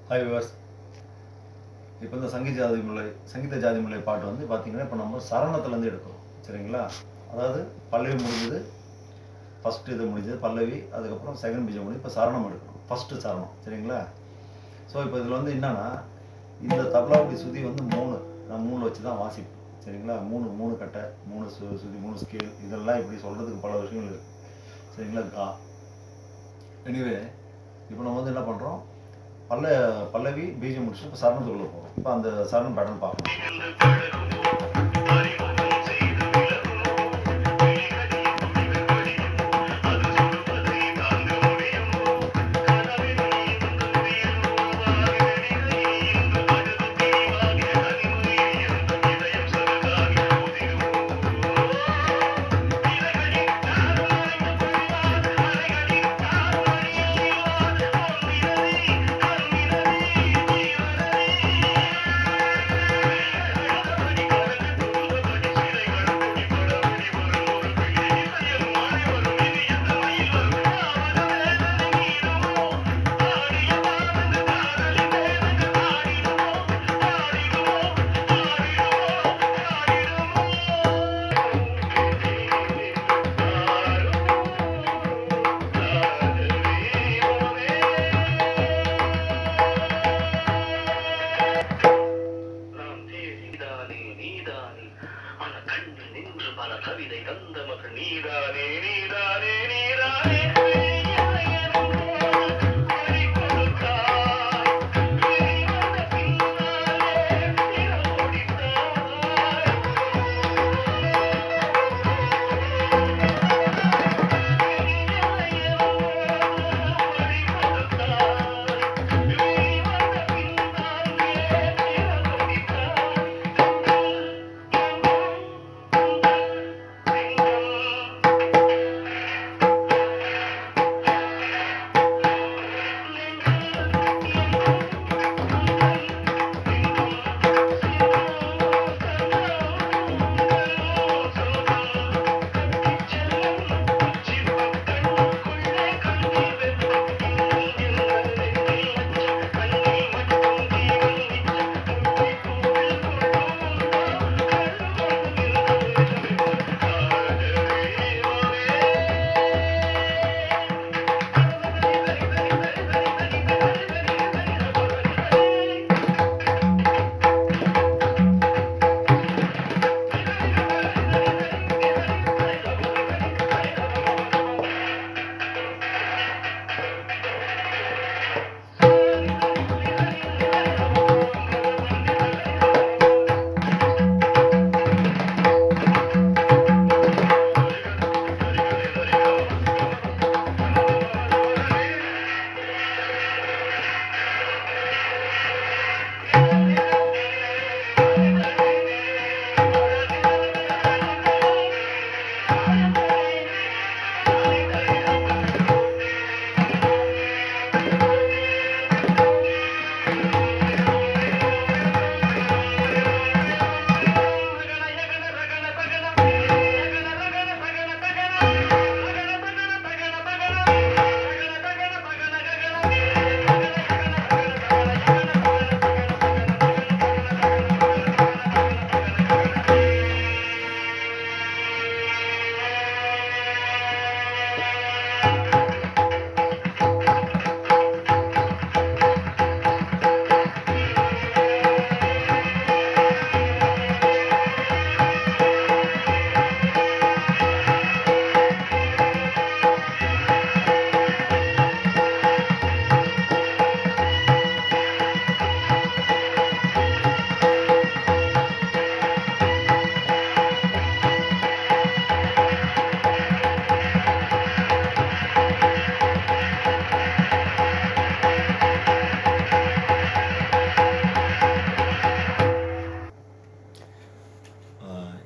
Hi viewers. இப்போ இந்த சங்கீத ஜாதி முல்லை பாட்டு வந்து பார்த்தீங்கன்னா இப்போ நம்ம சரணத்துலேருந்து எடுக்கிறோம். சரிங்களா? அதாவது பல்லவி முடிஞ்சது, ஃபஸ்ட்டு இது முடிஞ்சது பல்லவி, அதுக்கப்புறம் செகண்ட் பீஜம் முடிஞ்சு இப்போ சரணம் எடுக்கணும். ஃபஸ்ட்டு சரணம். சரிங்களா? ஸோ இப்போ இதில் வந்து என்னன்னா, இந்த தபலாவுடைய சுதி வந்து 3 நான் 3 வச்சு தான் வாசிப்பேன். சரிங்களா? 3 கட்டை, 3 சுதி, 3 ஸ்கேல், இதெல்லாம் இப்படி சொல்கிறதுக்கு பல விஷயங்கள் இருக்குது. சரிங்களா? எனிவே இப்போ நம்ம வந்து என்ன பண்ணுறோம், பல்லவி பீஜம் முடிச்சுட்டு இப்போ சரணத்துக்குள்ளே போகிறோம். இப்போ அந்த சரணம் பேட்டர்ன் பார்க்கணும். கவிதை தந்த மகள் நீதானே நீதானே நீதானே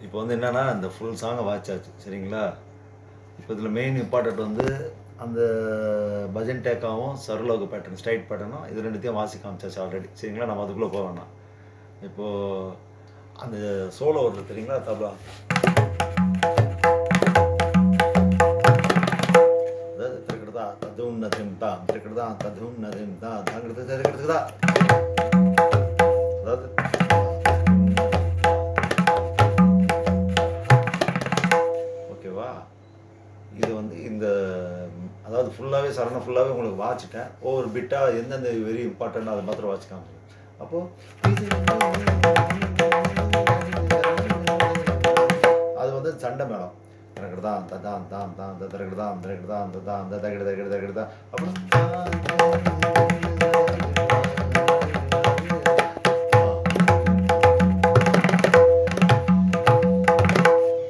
இப்போ வந்து என்னென்னா இந்த ஃபுல் சாங்கை வாட்சாச்சு. சரிங்களா? இப்போ இதில் மெயின் இம்பார்ட்டன்ட் வந்து அந்த பஜன் டேக்காவும் சருலோக பேட்டர்ன் ஸ்ட்ரைட் பேட்டர்னும் இது ரெண்டுத்தையும் வாசி காமிச்சாச்சு ஆல்ரெடி. சரிங்களா? நம்ம அதுக்குள்ளே போக வேணாம். இப்போது அந்த சோலோ வருது தெரியுங்களா, தபலா, அதாவது கிட்டத்தட்ட அதுவும் நதிம் தாம் திரிக்கிறதா ததும் நதிம் தா தாங்கிறது தெரிக்கிறதுக்குதா. அதாவது ஓகேவா, இது வந்து இந்த அதாவது ஃபுல்லாகவே சரணம் ஃபுல்லாகவே உங்களுக்கு வாசிட்டேன். ஒவ்வொரு பிட்டாக எந்தெந்த வெரி இம்பார்ட்டன்ட் அதை மாத்திரம் வாசிக்காம அப்போது அது வந்து சண்டை மேளம். திரக்கிடுதான் ததான் தாம் தாம் திரக்கிடுதான் திரக்கிடுதான் ததான் அந்த தகிடு தகிடு தகிடுதான். அப்புறம்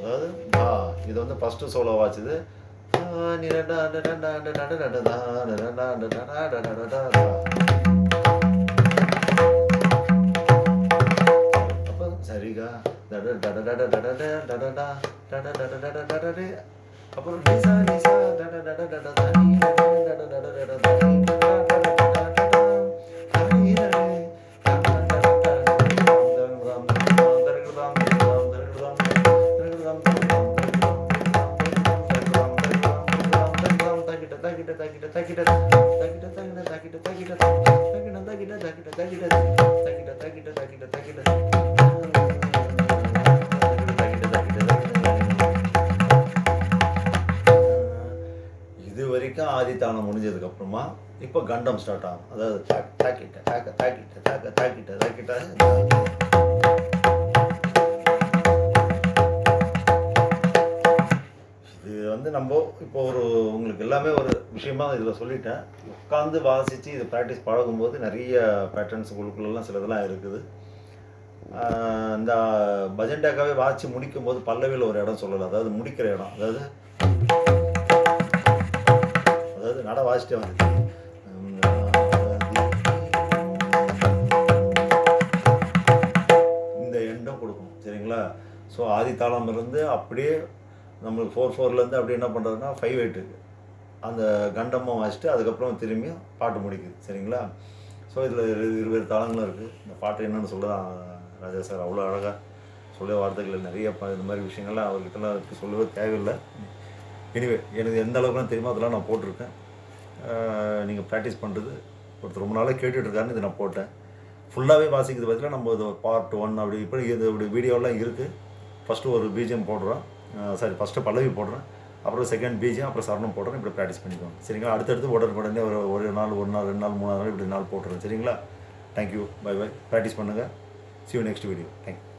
அதாவது இது வந்து ஃபஸ்ட்டு சோலோ வாச்சுது. அப்போ சரிகா அப்புறம் இது வரைக்கும் ஆதித்தாளம் முடிஞ்சதுக்கு அப்புறமா இப்போ கண்டம் ஸ்டார்ட் ஆகும். அதாவது இது வந்து நம்ம இப்போ ஒரு உங்களுக்கு எல்லாமே ஒரு விஷயமா இதில் சொல்லிட்டேன். உட்காந்து வாசித்து இது ப்ராக்டிஸ் பழகும்போது நிறைய பேட்டர்ன்ஸ் உங்களுக்குள்ளெல்லாம் சிலதெல்லாம் இருக்குது. இந்த பஜண்டாக்காவே வாசி முடிக்கும் போது பல்லவியில் ஒரு இடம் சொல்லலாம். அதாவது முடிக்கிற இடம், அதாவது நட வாசிட்டே வந்து இந்த எண்டம் கொடுக்கணும். சரிங்களா? ஸோ ஆதித்தாளம் இருந்து அப்படியே நம்மளுக்கு 4/4லேருந்து அப்படி என்ன பண்ணுறதுன்னா 5/8 அந்த கண்டமும் வாசிட்டு அதுக்கப்புறம் திரும்பியும் பாட்டு முடிக்குது. சரிங்களா? ஸோ இதில் 20 தாளங்களும் இருக்குது. இந்த பாட்டு என்னென்னு சொல்லதான் ராஜா சார் அவ்வளோ அழகாக சொல்ல வார்த்தைகள் நிறைய இந்த மாதிரி விஷயங்கள்லாம் அவர்கிட்டலாம் சொல்லவே தேவையில்லை. எனிவே எனக்கு எந்த அளவுக்குலாம் தெரியுமோ அதெல்லாம் நான் போட்டிருக்கேன். நீங்கள் ப்ராக்டிஸ் பண்ணுறது ஒருத்தர் ரொம்ப நாளாக கேட்டுட்ருக்காருன்னு இதை நான் போட்டேன். ஃபுல்லாகவே வாசிக்கிறது பார்த்தீங்கன்னா நம்ம இது பார்ட் 1 அப்படி இப்படி இது இப்படி வீடியோலாம் இருக்குது. ஃபஸ்ட்டு ஒரு பிஜிஎம் போடுறோம், ஃபஸ்ட்டு பல்லவி போடுறேன், அப்புறம் செகண்ட் பிஜிஎம், அப்புறம் சரணம் போடுறேன். இப்படி ப்ராக்டிஸ் பண்ணிக்கோங்க. சரிங்களா? அடுத்தடுத்து உடனே ஒரு நாள் 1 நாள் 2 நாள் 3 நாள் இப்படி நாள் போட்டுறேன். சரிங்களா? Thank you, bye bye. ப்ராக்டிஸ் பண்ணுங்கள். See you next video. Thank you.